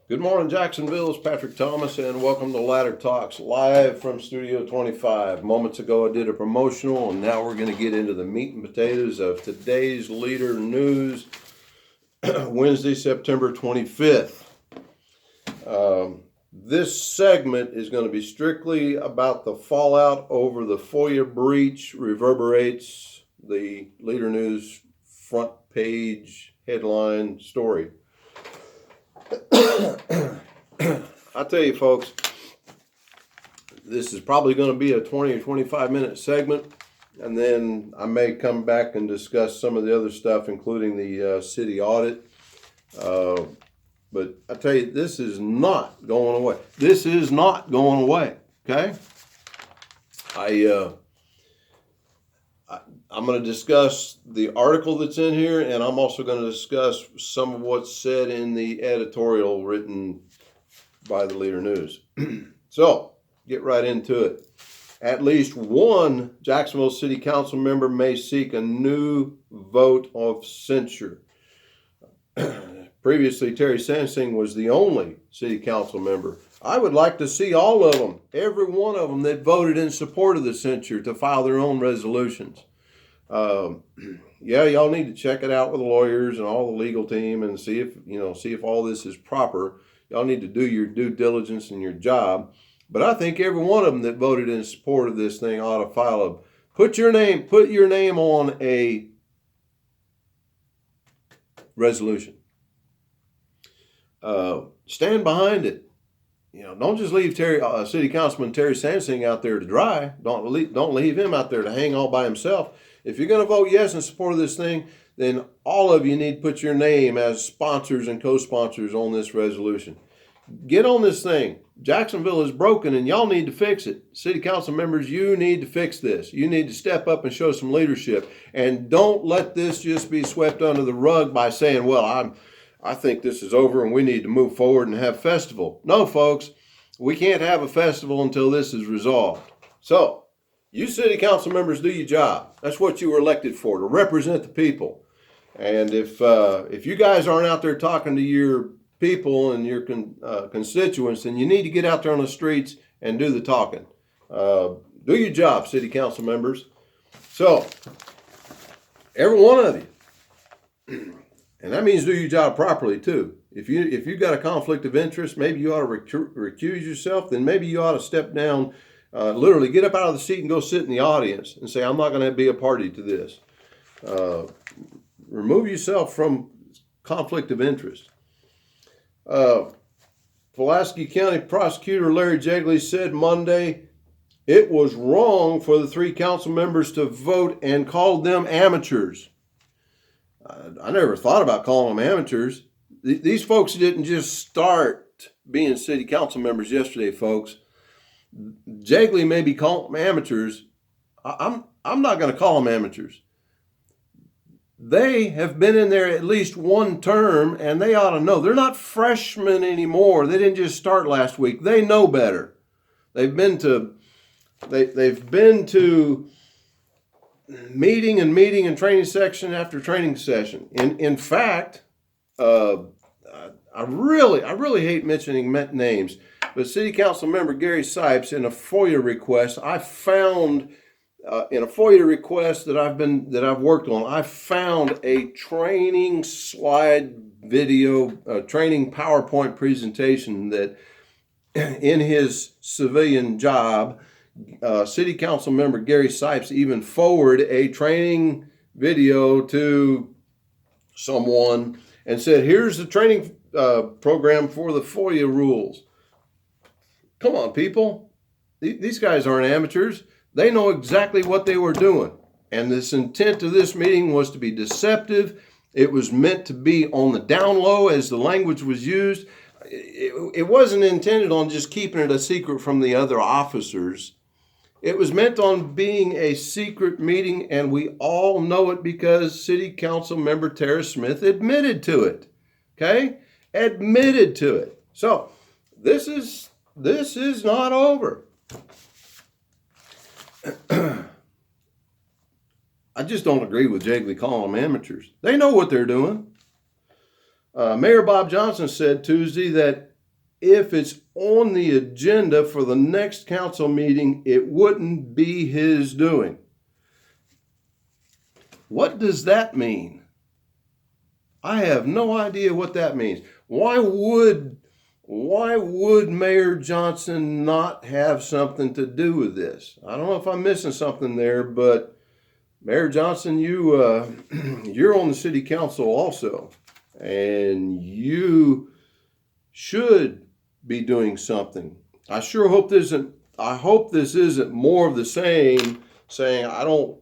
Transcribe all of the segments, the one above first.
Good morning, Jacksonville. It's Patrick Thomas, and welcome to Ladder Talks, live from Studio 25. Moments ago, I did a promotional, and now we're going to get into the meat and potatoes of today's Leader News, Wednesday, September 25th. This segment is going to be strictly about the fallout over the FOIA breach reverberates the Leader News front page headline story. I tell you, folks, this is probably going to be a 20 or 25 minute segment, and then I may come back and discuss some of the other stuff, including the city audit. But I tell you, this is not going away. This is not going away. Okay. I'm going to discuss the article that's in here, and I'm also going to discuss some of what's said in the editorial written by the Leader News. So, get right into it. At least one Jacksonville City Council member may seek a new vote of censure. Previously, Terry Sansing was the only City Council member. I would like to see all of them, every one of them that voted in support of the censure, to file their own resolutions. Yeah, y'all need to check it out with the lawyers and all the legal team and see if all this is proper. Y'all need to do your due diligence and your job. But I think every one of them that voted in support of this thing ought to file put your name on a resolution. Stand behind it. Don't just leave City Councilman Terry Sansing out there to dry. Don't leave him out there to hang all by himself. If you're going to vote yes in support of this thing, then all of you need to put your name as sponsors and co-sponsors on this resolution. Get on this thing. Jacksonville is broken, and y'all need to fix it. City Council members, you need to fix this. You need to step up and show some leadership. And don't let this just be swept under the rug by saying, well, I think this is over and we need to move forward and have festival. No, folks, we can't have a festival until this is resolved. So, you City Council members, do your job. That's what you were elected for, to represent the people. And if you guys aren't out there talking to your people and your constituents, then you need to get out there on the streets and do the talking. Do your job, City Council members. So, every one of you. And that means do your job properly, too. If you've got a conflict of interest, maybe you ought to recuse yourself. Then maybe you ought to step down, literally get up out of the seat and go sit in the audience and say, I'm not going to be a party to this. Remove yourself from conflict of interest. Pulaski County Prosecutor Larry Jegley said Monday it was wrong for the three council members to vote and called them amateurs. I never thought about calling them amateurs. These folks didn't just start being city council members yesterday, folks. Jegley may be calling them amateurs. I'm not going to call them amateurs. They have been in there at least one term, and they ought to know. They're not freshmen anymore. They didn't just start last week. They know better. They've been to meeting and training section after training session. In fact, I really hate mentioning names, but City Council member Gary Sipes, in a FOIA request, I found in a FOIA request that I've worked on, I found a training slide video, training PowerPoint presentation that in his civilian job, City Council member Gary Sipes even forwarded a training video to someone and said, here's the training program for the FOIA rules. Come on, people. These guys aren't amateurs. They know exactly what they were doing. And this intent of this meeting was to be deceptive. It was meant to be on the down low as the language was used. It wasn't intended on just keeping it a secret from the other officers. It was meant on being a secret meeting, and we all know it because City Council member Tara Smith admitted to it. Okay? Admitted to it. So, this is not over. I just don't agree with Jegley calling them amateurs. They know what they're doing. Mayor Bob Johnson said Tuesday that if it's on the agenda for the next council meeting, it wouldn't be his doing. What does that mean? I have no idea what that means. Why would Mayor Johnson not have something to do with this? I don't know if I'm missing something there, but Mayor Johnson, you're on the city council also, and you should be doing something. I hope this isn't more of the same, saying, I don't,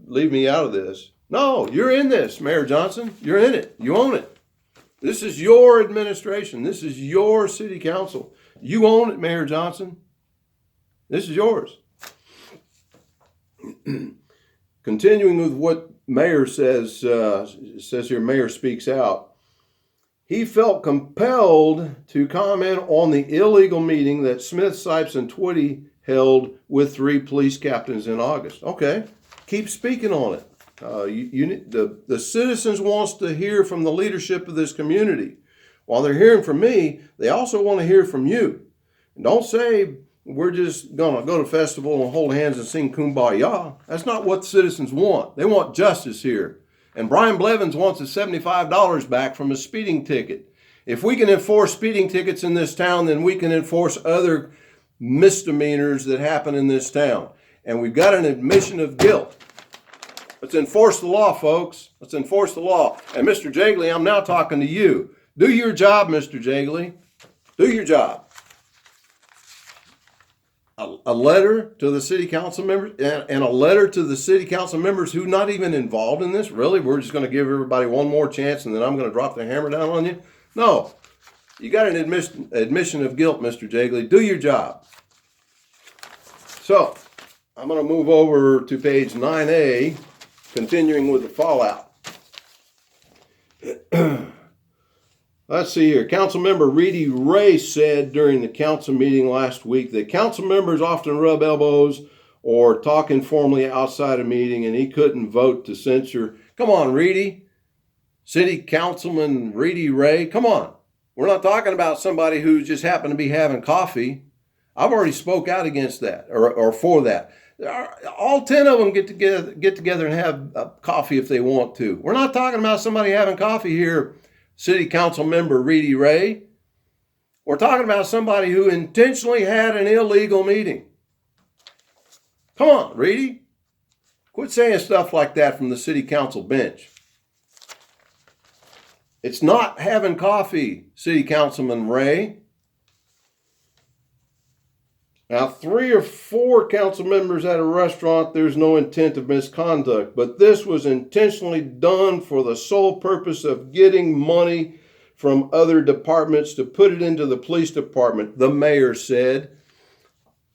leave me out of this. No, you're in this, Mayor Johnson. You're in it. You own it. This is your administration. This is your city council. You own it, Mayor Johnson. This is yours. Continuing with what Mayor says here, Mayor speaks out. He felt compelled to comment on the illegal meeting that Smith, Sipes, and Twitty held with 3 police captains in August. Okay, keep speaking on it. The citizens wants to hear from the leadership of this community. While they're hearing from me, they also want to hear from you. And don't say we're just going to go to festival and hold hands and sing Kumbaya. That's not what the citizens want. They want justice here. And Brian Blevins wants his $75 back from his speeding ticket. If we can enforce speeding tickets in this town, then we can enforce other misdemeanors that happen in this town. And we've got an admission of guilt. Let's enforce the law, folks. Let's enforce the law. And Mr. Jagley, I'm now talking to you. Do your job, Mr. Jagley. Do your job. A letter to the city council members and a letter to the city council members who not even involved in this. Really, we're just going to give everybody one more chance and then I'm going to drop the hammer down on you. No, you got an admission of guilt, Mr. Jagley. Do your job. So I'm going to move over to page 9A, continuing with the fallout. Let's see here. Councilmember Reedy Ray said during the council meeting last week that council members often rub elbows or talk informally outside a meeting, and he couldn't vote to censure. Come on, Reedy. City Councilman Reedy Ray, come on. We're not talking about somebody who just happened to be having coffee. I've already spoke out against that or for that. All 10 of them get together and have coffee if they want to. We're not talking about somebody having coffee here, City Council Member Reedy Ray. We're talking about somebody who intentionally had an illegal meeting. Come on, Reedy. Quit saying stuff like that from the city council bench. It's not having coffee, City Councilman Ray. Now, 3 or 4 council members at a restaurant, there's no intent of misconduct, but this was intentionally done for the sole purpose of getting money from other departments to put it into the police department, the mayor said.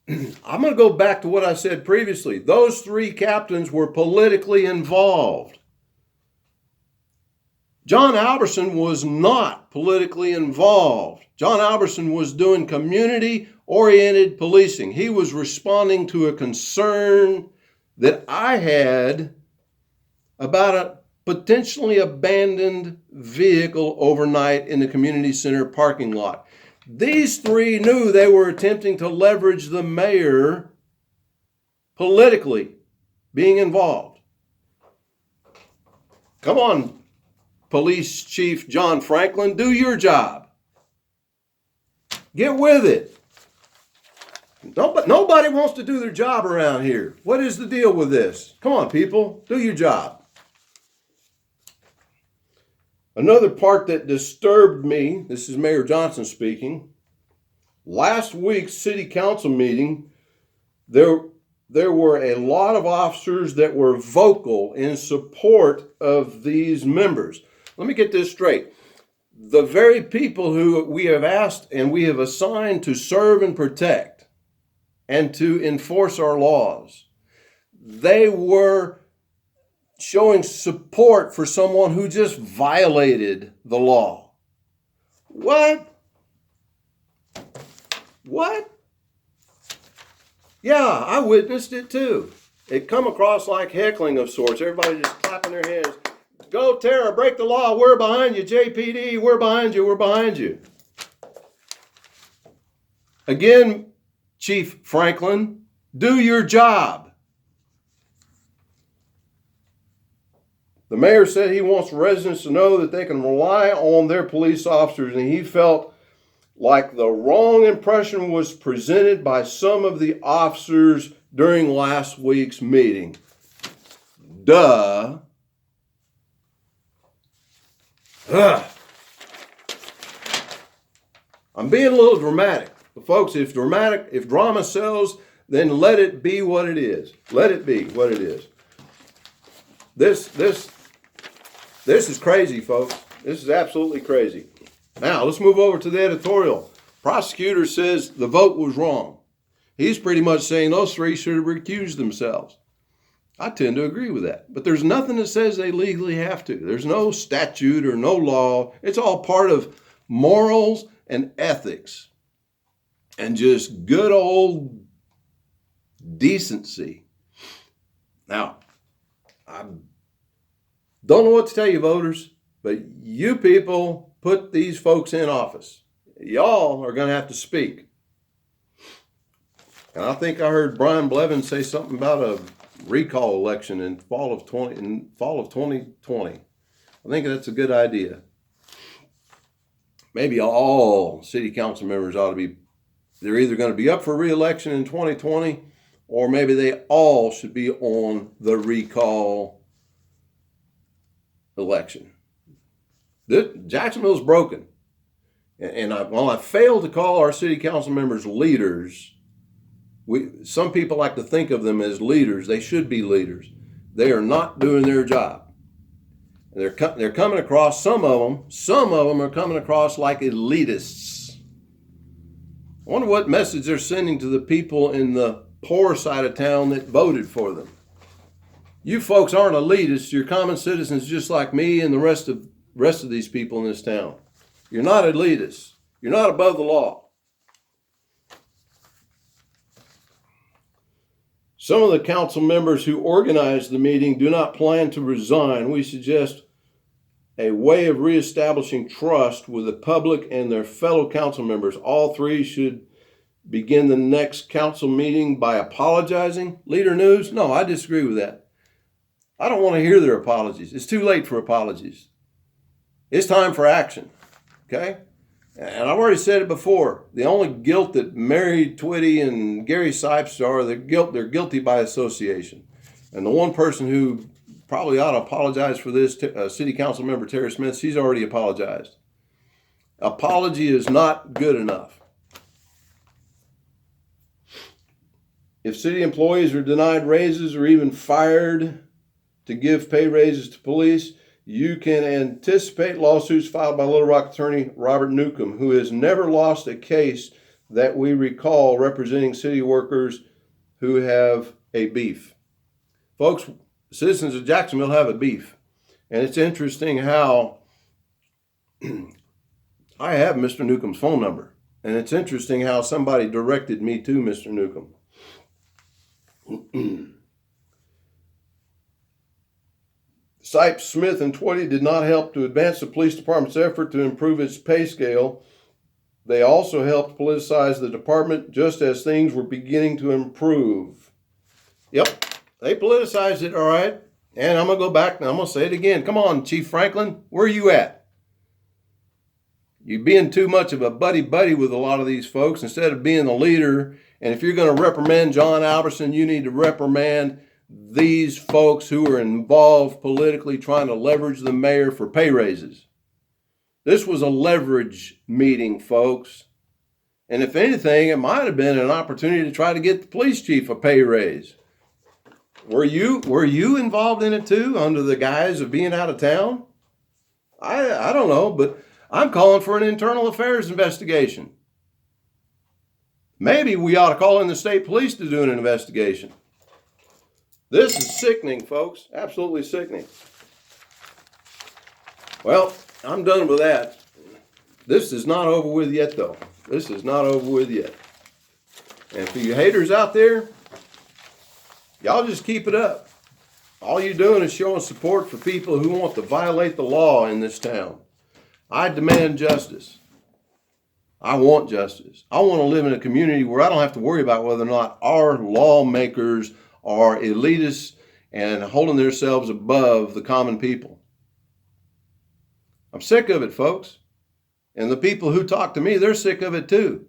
I'm going to go back to what I said previously. Those 3 captains were politically involved. John Alberson was not politically involved. John Alberson was doing community-oriented policing. He was responding to a concern that I had about a potentially abandoned vehicle overnight in the community center parking lot. These 3 knew they were attempting to leverage the mayor politically being involved. Come on, Police Chief John Franklin, do your job. Get with it. Nobody wants to do their job around here. What is the deal with this? Come on, people, do your job. Another part that disturbed me, this is Mayor Johnson speaking, last week's city council meeting, there were a lot of officers that were vocal in support of these members. Let me get this straight. The very people who we have asked and we have assigned to serve and protect and to enforce our laws, they were showing support for someone who just violated the law. What? Yeah, I witnessed it too. It come across like heckling of sorts. Everybody just clapping their hands. Go Tara, break the law. We're behind you, JPD. We're behind you. We're behind you. Again, Chief Franklin, do your job. The mayor said he wants residents to know that they can rely on their police officers, and he felt like the wrong impression was presented by some of the officers during last week's meeting. Duh. Ugh. I'm being a little dramatic. But folks, if drama sells, then let it be what it is. Let it be what it is. This is crazy, folks. This is absolutely crazy. Now, let's move over to the editorial. Prosecutor says the vote was wrong. He's pretty much saying those three should have recused themselves. I tend to agree with that. But there's nothing that says they legally have to. There's no statute or no law. It's all part of morals and ethics and just good old decency. Now, I don't know what to tell you, voters, but you people put these folks in office. Y'all are going to have to speak. And I think I heard Brian Blevins say something about a recall election in fall of 2020. I think that's a good idea. Maybe all city council members ought to be, they're either going to be up for re-election in 2020, or maybe they all should be on the recall election. Jacksonville's broken. And while I fail to call our city council members leaders, some people like to think of them as leaders. They should be leaders. They are not doing their job. They're coming across, some of them are coming across like elitists. I wonder what message they're sending to the people in the poor side of town that voted for them. You folks aren't elitists. You're common citizens just like me and the rest of these people in this town. You're not elitists. You're not above the law. Some of the council members who organized the meeting do not plan to resign. We suggest a way of reestablishing trust with the public and their fellow council members. All three should begin the next council meeting by apologizing. Leader News? No, I disagree with that. I don't want to hear their apologies. It's too late for apologies. It's time for action. Okay? And I've already said it before. The only guilt that Mary Twitty and Gary Sipes are, they're guilty by association. And the one person who probably ought to apologize for this, City Council member Terry Smith, she's already apologized. Apology is not good enough. If city employees are denied raises or even fired to give pay raises to police, you can anticipate lawsuits filed by Little Rock attorney Robert Newcomb, who has never lost a case that we recall representing city workers who have a beef. Folks, citizens of Jacksonville have a beef. And it's interesting how I have Mr. Newcomb's phone number. And it's interesting how somebody directed me to Mr. Newcomb. Sipes, Smith, and Twitty did not help to advance the police department's effort to improve its pay scale. They also helped politicize the department just as things were beginning to improve. Yep, they politicized it, all right. And I'm going to go back and I'm going to say it again. Come on, Chief Franklin, where are you at? You're being too much of a buddy-buddy with a lot of these folks instead of being the leader. And if you're going to reprimand John Albertson, you need to reprimand these folks who are involved politically trying to leverage the mayor for pay raises. This was a leverage meeting, folks. And if anything, it might have been an opportunity to try to get the police chief a pay raise. Were you involved in it too, under the guise of being out of town? I don't know, but I'm calling for an internal affairs investigation. Maybe we ought to call in the state police to do an investigation. This is sickening, folks. Absolutely sickening. Well, I'm done with that. This is not over with yet, though. This is not over with yet. And for you haters out there, y'all just keep it up. All you're doing is showing support for people who want to violate the law in this town. I demand justice. I want justice. I want to live in a community where I don't have to worry about whether or not our lawmakers are elitists and holding themselves above the common people. I'm sick of it, folks. And the people who talk to me, they're sick of it too.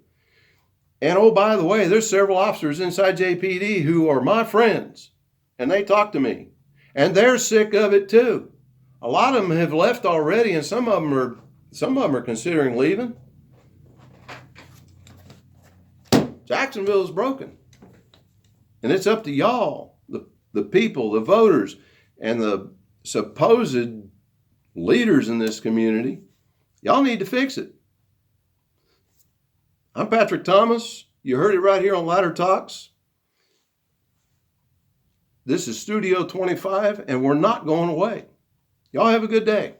And oh, by the way, there's several officers inside JPD who are my friends, and they talk to me, and they're sick of it too. A lot of them have left already, and some of them are considering leaving. Jacksonville is broken, and it's up to y'all, the people, the voters, and the supposed leaders in this community. Y'all need to fix it. I'm Patrick Thomas. You heard it right here on Ladder Talks. This is Studio 25, and we're not going away. Y'all have a good day.